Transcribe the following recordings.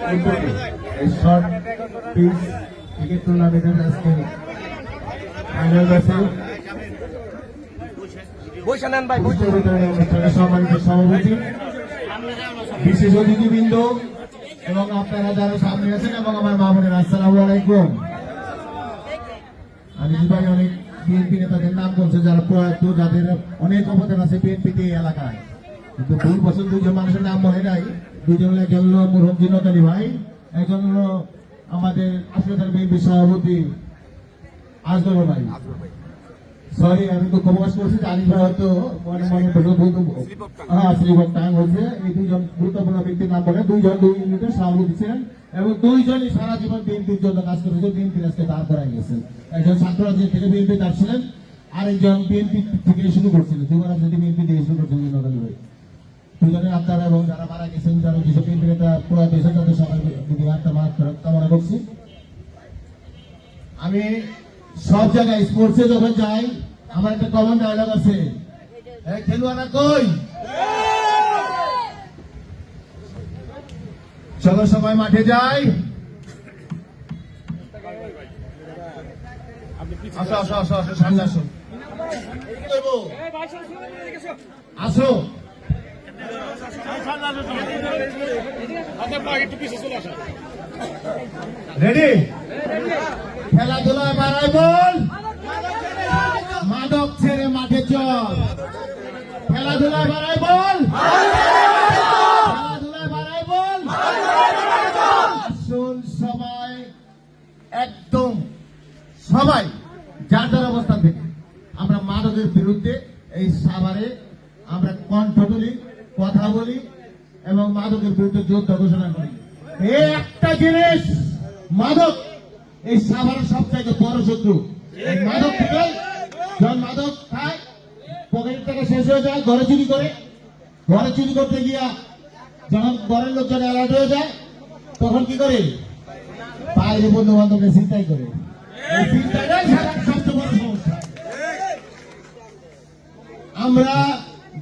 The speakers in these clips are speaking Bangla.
শর্ট পিচ ক্রিকেট টুর্নামেন্টের আজকে ফাইনাল ম্যাচে অনুষ্ঠানের সম্মানিত সভাপতি, বিশেষ অতিথিবৃন্দ এবং আপনারা যারা সামনে আছেন এবং আমার মা বোনের, আসসালামু আলাইকুম। আমি ভাই অনেক বিএনপি নেতাদের নাম বলছে যারা প্রয়াত, যাদের অনেক অবদান আছে বিএনপিতে এই এলাকায়, কিন্তু 2 বছর 2জন মানুষের নাম মনে নাই। 2জন হলো, একজন হলো মুরহম জিন্নত আলী ভাই, একজন হলো আমাদের আসলে বিএনপি সভাপতি আজদর ভাই। সরি, আমি তো প্রকাশ করছি, জানি ভাই হয়তো মনে মনে শ্রীভক্ত টাইম হয়েছে। এই 2জন গুরুত্বপূর্ণ ব্যক্তির নাম বলে, 2জন 2 ইউনিটের সভাপতি ছিলেন এবং 2জনই সারা জীবন বিএনপির জন্য কাজ করেছে, বিএনপির আজকে দাঁড় করাই গেছেন। একজন ছাত্ররাজ্য থেকে বিএনপি দাঁড় ছিলেন, আরেকজন বিএনপি থেকে শুরু করছিলেন, যুবরাজনীতি বিএনপি দিয়ে শুরু করছেন নদালী ভাই। 2জনের আপনারা এবং যারা মারা গেছেন, যারা যেসব বিএনপি নেতা প্রয়াত হয়েছেন, তাদের সবাই কামনা করছি। আমি সব জায়গায় স্পোর্টসে যখন যাই, আমার একটা কমন ডায়লগ আছে, খেলোয়াড়রা কই, চলো সবাই মাঠে যাই। আসো আসো আসো আসো, সামনে আসো, আসো। রেডি? খেলাধুলা বাড়াই বল, মাদক ছেড়ে মাঠে চল। খেলাধুলা বাড়াই বল, খেলাধুলা বাড়াই বল। আসুন সবাই, একদম সবাই যার যার অবস্থান থেকে আমরা মাদকের বিরুদ্ধে এই সাভারে আমরা কণ্ঠ তুলি, কথা বলি এবং মাদকের বিরুদ্ধে যুদ্ধ ঘোষণা করি। এই একটা জিনিস, মাদক এই সাভারের সবচাইতে বড় শত্রু। এই মাদক থেকে, যখন মাদক খায় পকেট থেকে শেষ হয়ে যায়, ঘরে চুরি করে, ঘরে চুরি করতে গিয়া যখন ঘরের লোকজন অ্যালার্ট হয়ে যায়, তখন কি করে? বাইরে বন্ধু বান্ধবকে চিন্তাই করে। এই চিন্তাটাই সাভারের সবচেয়ে বড় সমস্যা। আমরা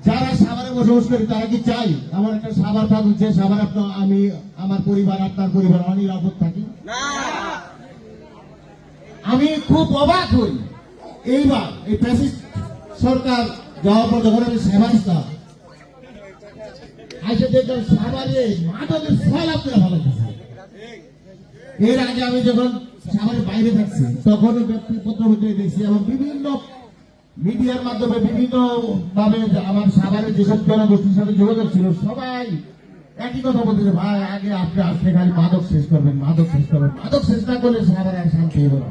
যারা সাভারে বসবাস করি তারা কি চাই আমার একটা সাভার থাকুক, যে সাভার আপনার, আমি, আমার পরিবার, আপনার পরিবার অনিরাপদ থাকি? আমি খুব অবাক হই এইবার এই ফ্যাসিস্ট সরকার যাওয়ার পর, যখন আমি সেবাস্তা আইসে দেখলাম সাভারে মাদকের ফল আপনারা ভালো দিচ্ছে। এর আগে আমি যখন সাভারের বাইরে থাকছি, তখনও পত্রপত্রিকা দেখছি এবং বিভিন্ন মিডিয়ার মাধ্যমে বিভিন্ন ভাবে আমার সাভারের যেসব জনগোষ্ঠীর সাথে যোগাযোগ ছিল, সবাই একই কথা বলতেছে, ভাই আগে আপনি আসলে খালি মাদক শেষ করবেন, মাদক শেষ করবেন, মাদক শেষ না করলে সাভারে আর শান্তি হবে না।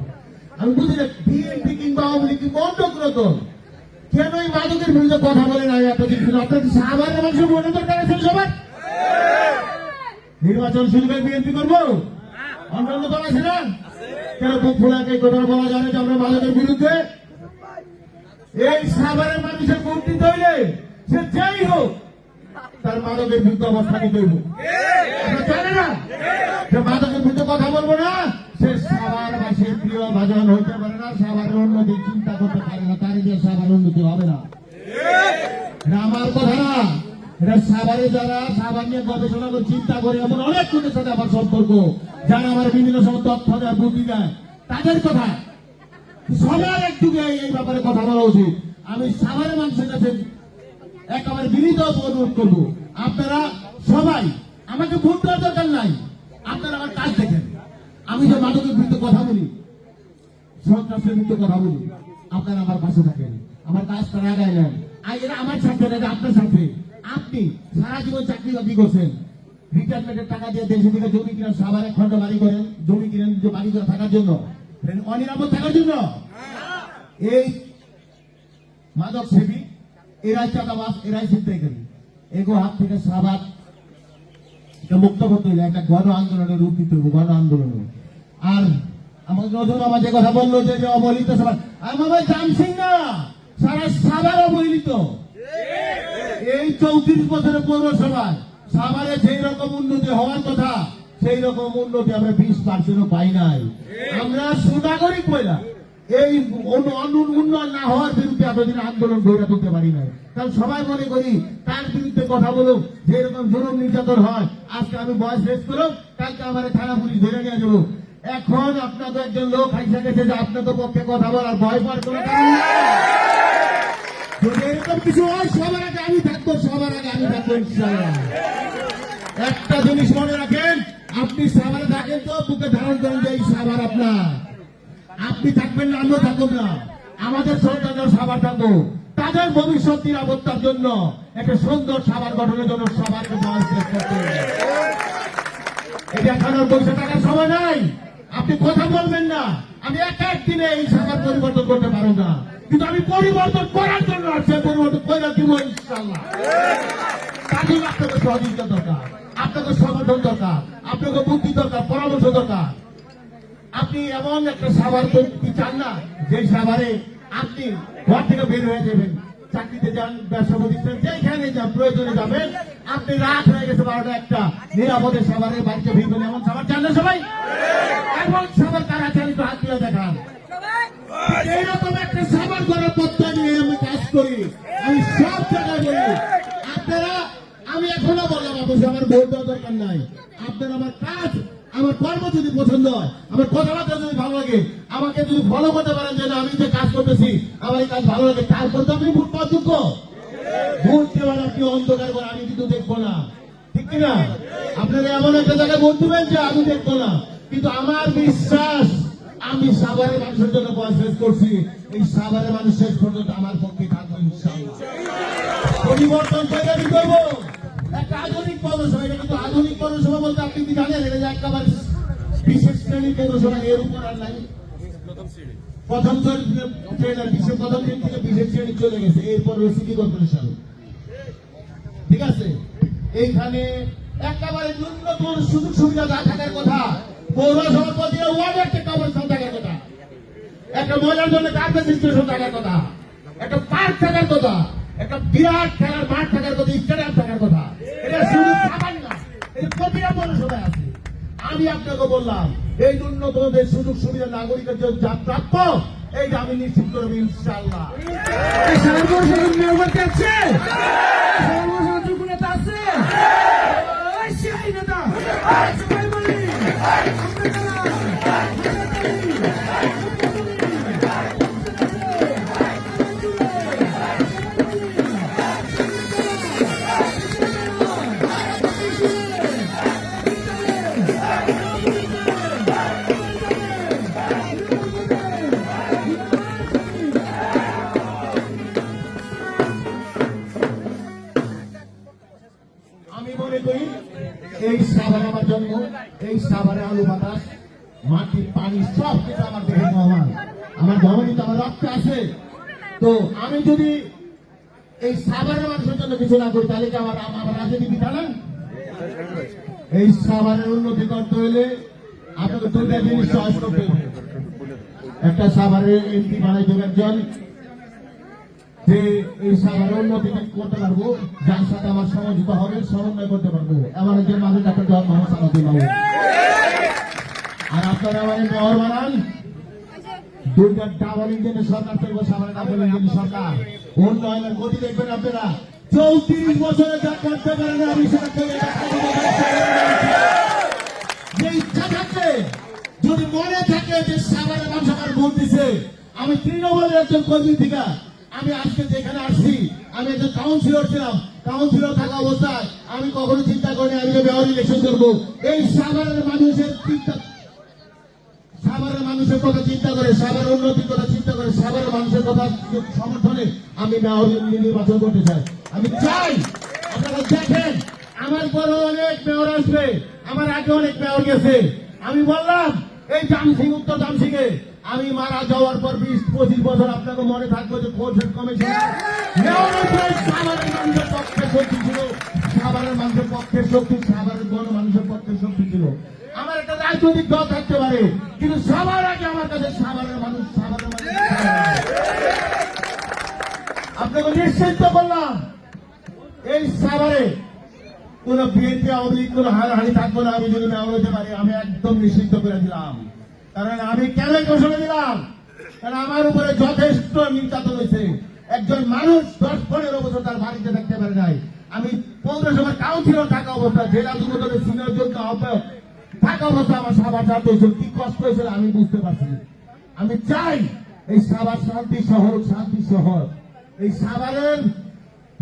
আমি বুঝি না বিএনপি কিংবা আওয়ামী লীগ কিংবা অন্য কোনো দল কেন এই মাদকের বিরুদ্ধে কথা বলে না এতদিন ছিল। আপনাদের সাভারের মানুষের মনে দরকার আছে সবার। নির্বাচন শুরু করে বিএনপি করবো, অন্যান্য দল আছে না, কেন বুক ফোলাকে কথা বলা জানে যে আমরা মাদকের বিরুদ্ধে? এই সাভারের মানুষের ভোট দিতে হইলে সে যাই হোক তার মাদকের বিরুদ্ধে অবস্থা নিতে হইব। জানে না যে মাদকের বিরুদ্ধে কথা বলবো না, সে সাভারবাসীর প্রিয় ভাজন হইতে পারে না, সাভারের উন্নতি চিন্তা করতে পারে না, তার দিয়ে সাভার উন্নতি হবে না। আমার কথা না, এটা সাভারে যারা সাভার নিয়ে গবেষণা করে চিন্তা করে, এমন অনেক লোকের সাথে আমার সম্পর্ক, যারা আমার বিভিন্ন সময় তথ্য দেয়, বুদ্ধি দেয়, তাদের কথা সবার একটু এই ব্যাপারে কথা বলা উচিত। আমি সাভারের মানুষের কাছে একেবারে বিনীত অনুরোধ করবো, আপনারা সবাই আমাকে ভোট দেওয়ার দরকার নাই, আপনারা আমার কাজ দেখেন। আমি যে মাদকের বিরুদ্ধে কথা বলি, সন্ত্রাসের বিরুদ্ধে কথা বলি, আপনারা আমার পাশে থাকেন, আমার কাজ তারা আগায় নেন। এরা আমার সাথে না, আপনার সাথে। আপনি সারা জীবন চাকরি বাকরি করছেন, রিটায়ারমেন্টের টাকা দিয়ে দেশে থেকে জমি কিনেন, সাভারে খন্ড বাড়ি করেন, জমি কিনেন যে বাড়ি করে থাকার জন্য, অনিরাপদ থাকার জন্য। এই মাদক সেবী, এরাই চাঁদাবাজ, এরাই ছিনতাইকারী, এগো হাত থেকে সাভার মুক্ত করতে হইলে একটা গণ আন্দোলনের রূপ দিতে হবে, গণ আন্দোলনের। আর আমাদের নজর মামা যে কথা বললো যে অবহেলিত সাভার, আমার জানছি না সারা সাভার অবহেলিত। এই 34 বছরের পৌরসভায় সাভারে যেই রকম উন্নতি হওয়ার কথা, সেই রকম উন্নতি আমরা 20% পাই নাই। আমরা সুনাগরিক মহিলা এই উন্নয়ন না হওয়ার বিরুদ্ধে এতদিন আন্দোলন গড়ে তুলতে পারি না। কারণ সবাই মনে করি তার বিরুদ্ধে কথা বলুক, যে এরকম জুলুম নির্যাতন হয়, আজকে আমি বয়স শেষ করুক, কালকে আমার থানা পুলিশ ধরে নিয়ে যাবো। এখন আপনাদের একজন লোক হাইসা গেছে যে আপনাদের পক্ষে কথা বলার ভয় পাওয়ার কোনো কারণ নেই। যদি এরকম কিছু হয় সবার আগে আমি থাকবো, সবার আগে আমি থাকবো ইনশাআল্লাহ। একটা জিনিস মনে রাখেন, আপনি সাভারে থাকেন তো বুকে ধারণ করেন যে এই সাভার আপনার। আপনি থাকবেন না, আমিও থাকবো না, আমাদের সন্তানরা সাভার থাকবো, তাদের ভবিষ্যৎ নিরাপত্তার জন্য একটা সুন্দর সাভার গঠনের জন্য সবাইকে বয়স শেষ করতে হবে। এটা খানোর পয়সা টাকার সময় নাই। আপনি কথা বলবেন না, আমি এক দিনে এই সাভার পরিবর্তন করতে পারবো না, কিন্তু আমি পরিবর্তন করার জন্য সে পরিবর্তন করে দিব ইনশাআল্লাহ। তার জন্য আপনাকে সহযোগিতা দরকার, আপনাকে সমর্থন দরকার, আপনাকে বুদ্ধি দরকার, পরামর্শ দরকার। আপনি এমন একটা সাভার কি চান না যে সাভারে আপনি ঘর থেকে বের হয়ে যাবেন, চাকরিতে যান, ব্যবসা প্রতিষ্ঠান যেখানে যান, প্রয়োজনে যাবেন, আপনি রাত হয়ে গেছে 12টা 1টা, নিরাপদে সাভারে বাড়িতে ভিড়বেন, এমন সাভার চান না সবাই? এমন সাভার কারা চান একটু হাত দিয়ে দেখান। এইরকম একটা সাভার করার পথটা নিয়ে আমি কাজ করি, আমি সব জায়গায় বলি। আপনারা, আমি এখনো বললাম অবশ্যই আমার ভোট দেওয়ার দরকার নাই, আপনারা আমার কাজ, আমার কর্ম যদি পছন্দ হয়, আমার কথাবার্তা যদি ভালো লাগে, আমাকে যদি ফলো করতে পারেন যে না আমি যে কাজ করতেছি আমার এই কাজ ভালো লাগে, তারপর তো আপনি ভোট পাওয়ার যোগ্য। ভোট দেওয়ার আপনি অন্ধকার করে আমি কিন্তু দেখবো না, ঠিক কিনা? আপনারা এমন একটা জায়গায় ভোট দেবেন যে আমি দেখবো না, কিন্তু আমার বিশ্বাস আমি সাভারের মানুষের জন্য বয়স শেষ করছি, এই সাভারের মানুষ শেষ পর্যন্ত আমার পক্ষে থাকবো ইনশাআল্লাহ। পরিবর্তন করে আমি করবো একটা আধুনিক পৌরসভা। এটা কিন্তু আধুনিক পৌরসভা বলতে আপনি কি জানেন, এটা যে একেবারে বিশেষ শ্রেণীর পৌরসভা, এর উপর আর নাই। প্রথম ট্রেনার প্রথম দিন থেকে বিশেষ শ্রেণী চলে গেছে, এরপর সিটি কর্পোরেশন, ঠিক আছে? এইখানে একেবারে ন্যূনতম সুযোগ সুবিধা যা থাকার কথা, পৌরসভাপতি ওয়ার্ডে একটা কবরস্থান থাকার কথা, একটা মহিলার জন্য কার্পেট স্টেশন থাকার কথা, একটা পার্ক থাকার কথা, একটা বিরাট খেলার মাঠ থাকার কথা, স্টেডিয়াম থাকার কথা। এটা শুধু খাবার না, এটা প্রতিটা পৌরসভায় আছে। আমি আপনাকে বললাম এই ন্যূনতম যে সুযোগ সুবিধা নাগরিকের জন্য যা প্রাপ্য, এইটা আমি নিশ্চিত করবো ইনশাআল্লাহ। আমি মনে করি এই সাভারে আমার জন্ম, এই সাভারে আলু বাতাস, মাটি, পানি সব কিছু আমার দেহে মহান, আমার ভবনী তো আমার রক্ত আছে। তো আমি যদি এই সাভারের মানুষের জন্য কিছু না করি তাহলে কি আমার রাজনীতি পিঠা না? এই সাভারের উন্নতি করতে হলে আপনাকে দুটা জিনিস চয়েস করতে হবে। একটা সাভারের এমপি বানাইতে একজন যে এই সাভারের উন্নতি করতে পারবো, যার সাথে আমার সমঝোতা হবে, সমন্বয় করতে পারবো, এমন একজন মানুষ ডাক্তার জওয়ান মোহাম্মদ সালাউদ্দিন। আর আপনারা আমার মেয়র বানান, দুইটা ডাবল ইঞ্জিনের সরকার থাকবে, সাভারে ডাবল ইঞ্জিনের সরকার, উন্নয়নের গতি দেখবেন আপনারা। 34 বছরে যা করতে পারেন আমি সেটা করে যে ইচ্ছা থাকবে, যদি মনে থাকে যে সাভারের মানুষ আমার ভোট দিছে, আমি তৃণমূলের একজন কর্মী থেকে আমি আজকে যেখানে আসছি, আমি একজন কাউন্সিলর ছিলাম, কাউন্সিলর থাকা অবস্থায় আমি কখনো চিন্তা করিনি আমি মেয়র ইলেকশন করবো। এই সাভারের মানুষের চিন্তা, সাভারের মানুষের কথা চিন্তা করে, সাভারের উন্নতির কথা চিন্তা করে, সাভারের মানুষের কথা সমর্থনে আমি মেয়র নির্বাচন করতে চাই। আমি চাই আপনারা দেখেন আমার পরে অনেক মেয়র আসবে, আমার আগে অনেক মেয়র গেছে। আমি বললাম এই জামসিং, উত্তর জামসিংয়ে আমি মারা যাওয়ার পর 20-25 বছর আপনাকে মনে থাকবে যে কোর্ট কমিশনার সাভারের মানুষের পক্ষে শক্তি ছিল, সাভারের মানুষের পক্ষে শক্তি, সাভারের গণ মানুষের পক্ষে শক্তি ছিল। আমার একটা রাজনৈতিক দল থাকতে পারে, কিন্তু সবার আগে আমার কাছে সাভারের মানুষ, সাভারের মানুষ। আপনাকে নিশ্চিত করলাম এই সাভারে কোন বিএনপি আওয়ামী লীগ কোন হারাহারি থাকবো না। আমি যদি মেয়র হতে পারি আমি একদম নিষিদ্ধ করে দিলাম। কারণ আমি কেন ঘোষণা দিলাম, কারণ আমার উপরে যথেষ্ট নির্যাতন হয়েছে। একজন মানুষ 10-15 বছর তার বাড়িতে থাকতে পারে নাই। আমি পৌরসভার কাউন্সিলর থাকা অবস্থা, জেলা যুবদলের সিনিয়র যোদ্ধা আহ্বায়ক থাকা অবস্থা আমার সাভার ছাত্র হয়েছিল, কি কষ্ট হয়েছিল আমি বুঝতে পারছি। আমি চাই এই সাভার শান্তি শহর। এই সাভারের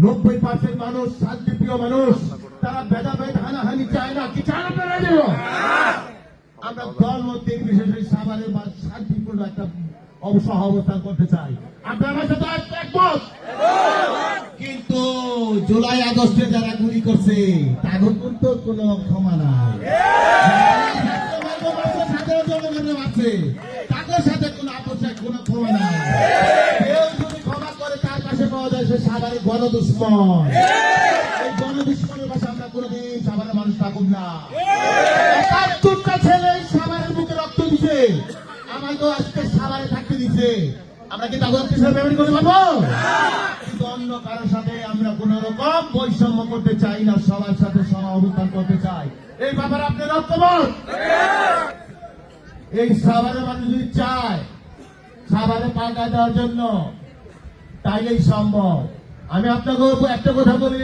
90% মানুষ শান্তিপ্রিয় মানুষ, তারা ভেদাভেদ হানাহানি চায় না। কি চান আপনারা? আমরা দল মত বিশেষে সাভারের শান্তিপূর্ণ একটা অবস্থান করতে চাই। আপনার আমার সাথে একমত? কিন্তু জুলাই আগস্টে যারা গুলি করছে তাদের কিন্তু কোনো ক্ষমা নাই। সাধারণ জনগণের আছে, তাদের সাথে কোনো আপোষের কোনো ক্ষমা নাই। কেউ যদি ক্ষমা করে তার কাছে পাওয়া যায় সে সাভারের গণদুশ্মন। এই গণদুশ্মনের পাশে আমরা কোনোদিন সাভারের মানুষ থাকুন না। ৭১টা ছেলে সাভারের বুকে রক্ত দিছে, আমাকে আজকে সাভারে থাকতে দিচ্ছে। আমরা কি তাদের হিসাবে ব্যবহার করতে পারবো? কিন্তু অন্য কারোর সাথে আমরা কোন রকম বৈষম্য করতে চাই না, সবার সাথে সম অবস্থান করতে চাই। এই ব্যাপারে আপনি ঐক্যমত? এই সাভারের মানুষ যদি চায় সাভারে পাল্টা দেওয়ার জন্য, তাইলেই সম্ভব। আমি আপনাকে একটা কথা বলি,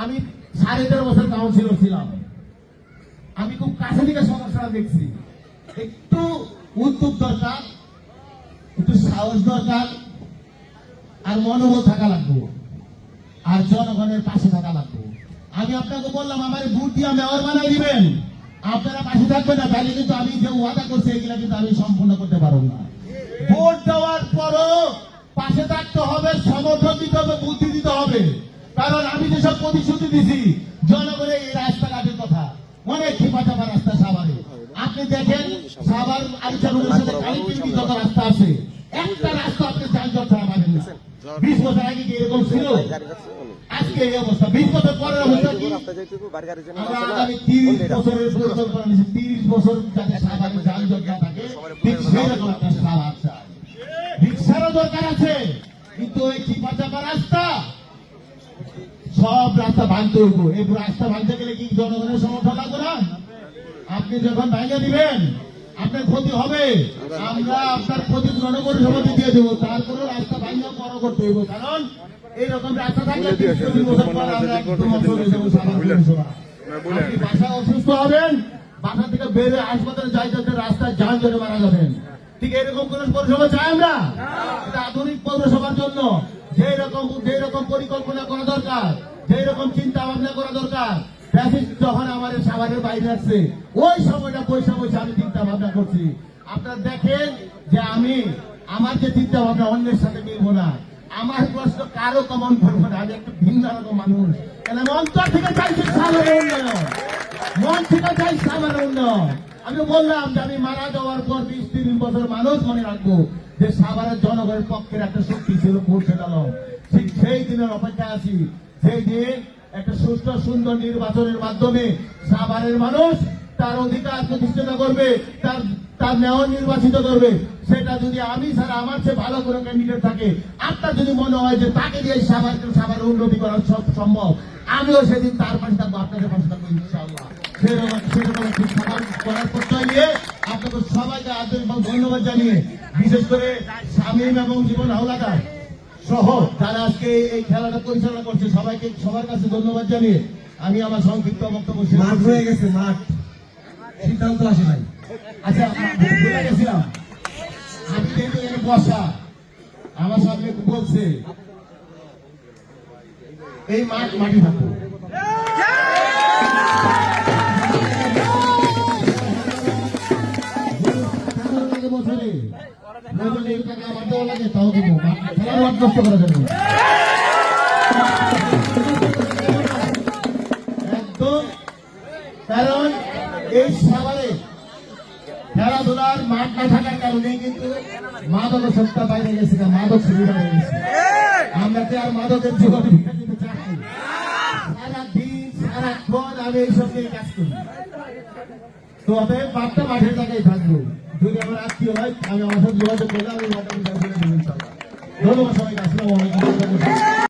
আমি 13.5 বছর কাউন্সিলর ছিলাম। আমি খুব কাছে থেকে সমস্যাটা দেখছি। একটু উদ্যোগ দরকার, একটু সাহস দরকার, আর মনোবল থাকা লাগবে, আর জনগণের পাশে থাকা লাগবে। আমি আপনাকে বললাম আমার ভোট দিয়ে মেয়র বানাই দিবেন, আপনারা পাশে থাকবেন না, তাহলে কিন্তু আমি যে ওয়াদা করছি এগুলা কিন্তু আমি সম্পূর্ণ করতে পারবো না। ভোট দেওয়ার পরও পাশে থাকতে হবে, সমর্থন দিতে হবে, বুদ্ধি দিতে হবে। কারণ আমি যেসব প্রতিশ্রুতি দিছি জনগণের এই রাস্তাঘাটের কথা, অনেক খিপাচাপা রাস্তা সাভারে। আপনি দেখেন সাভার আরিচারুলের সাথে কানেক্টিভিটি যত রাস্তা আছে, একটা রাস্তা আপনি যানজট ছাড়া পাবেন না। 20 বছর আগে কি এরকম ছিল? আজকে এই অবস্থা। 20 বছর পরের অবস্থা কি? আমরা আগামী 30 বছরের পরিকল্পনা নিয়েছি, 30 বছর যাতে সাভারে যানজট না থাকে, ঠিক সেরকম একটা সাভার চাই। রিক্সারও দরকার আছে, কিন্তু এই খিপাচাপা রাস্তা সব রাস্তা ভাঙতে হইব। এই রাস্তা ভাঙতে গেলে কি জনগণের সমর্থন লাগবে না? আপনি যখন ভাঙে দিবেন আপনার ক্ষতি হবে, আমরা আপনার ক্ষতি জনগণের সমাধি দিয়ে দেবো, তারপরে রাস্তা ভাঙা বড় করতে হইব। কারণ এইরকম রাস্তা থাকলে আপনি বাসা অসুস্থ হবেন, বাসা থেকে বেড়ে হাসপাতালে যাইতে রাস্তায় যান জন্য মারা যাবেন। ঠিক এরকম কোন পৌরসভা চাই আমরা? এটা আধুনিক পৌরসভার জন্য যেই রকম পরিকল্পনা করা দরকার, যেই রকম চিন্তা ভাবনা করা দরকার, যখন আমাদের সাভারের বাইরে আসছে ওই সময়টা পয়সা আমি চিন্তা ভাবনা করছি। আপনারা দেখেন যে আমি আমার যে চিন্তা ভাবনা অন্যের সাথে মিলবো না, আমার প্রশ্ন কারো কমন করবো না। আমি একটা ভিন্ন রকম মানুষ, কেন আমি অন্তর থেকে চাইছি সাভারের উন্নয়ন, মন থেকে চাই সাভারের উন্নয়ন। আমি বললাম যে আমি মারা যাওয়ার পর 20-30 বছর মানুষ মনে রাখবো যে সাভারের জনগণের পক্ষের একটা শক্তি ছিল খুরশেদ আলম। ঠিক সেই দিনের অপেক্ষা আছি, সেই দিন একটা সুস্থ সুন্দর নির্বাচনের মাধ্যমে সাভারের মানুষ তার অধিকার প্রতিষ্ঠিত করবে, তার মেয়র নির্বাচিত করবে। সেটা যদি আমি ছাড়া আমার চেয়ে ভালো করে ক্যান্ডিডেট থাকে, আপনার যদি মনে হয় যে তাকে দিয়ে সাভারের উন্নতি করা সব সম্ভব, আমিও সেদিন তার পাশে থাকবো, আপনাদের পাশে থাকবো ইনশাআল্লাহ। সেরকম করার প্রত্যয় নিয়ে আপনাদের সবাইকে আন্তরিক ধন্যবাদ জানিয়ে, বিশেষ করে শামীম এবং জীবন হাওলাদার সহ যারা আজকে এই খেলাটা পরিচালনা করছে, সবাইকে সবার কাছে ধন্যবাদ জানিয়ে আমি আমার সংক্ষিপ্ত বক্তব্য মাঠ হয়ে গেছে, মাঠ সিদ্ধান্ত আসে নাই। আচ্ছা, বলে গেছিলাম আমি কিন্তু এখানে বসা আমার সামনে বলছে এই মাটি থাকবো। বছরে আমার দেওয়া লাগে, তাও দেবো, খেলার মাঠ নষ্ট করা যাবে একদম। কারণ এই সাভারে খেলাধুলার মাঠ না থাকার কারণে কিন্তু মাদক সত্তা বাইরে গেছে, মাদক সুবিধা হয়ে গেছে। আমরা কি আর মাদকের জীবনে সারাদিন সারাক্ষণ আমি এইসব নিয়ে কাজ করি। তো অতএব মাঠটা মাঠের জায়গায় থাকবো। যদি আমার আত্মীয় হয় আমি আমার সাথে যোগাযোগ করলে আমি মাঠটা ধন্যবাদ সবাইকে। আসসালামু আলাইকুম।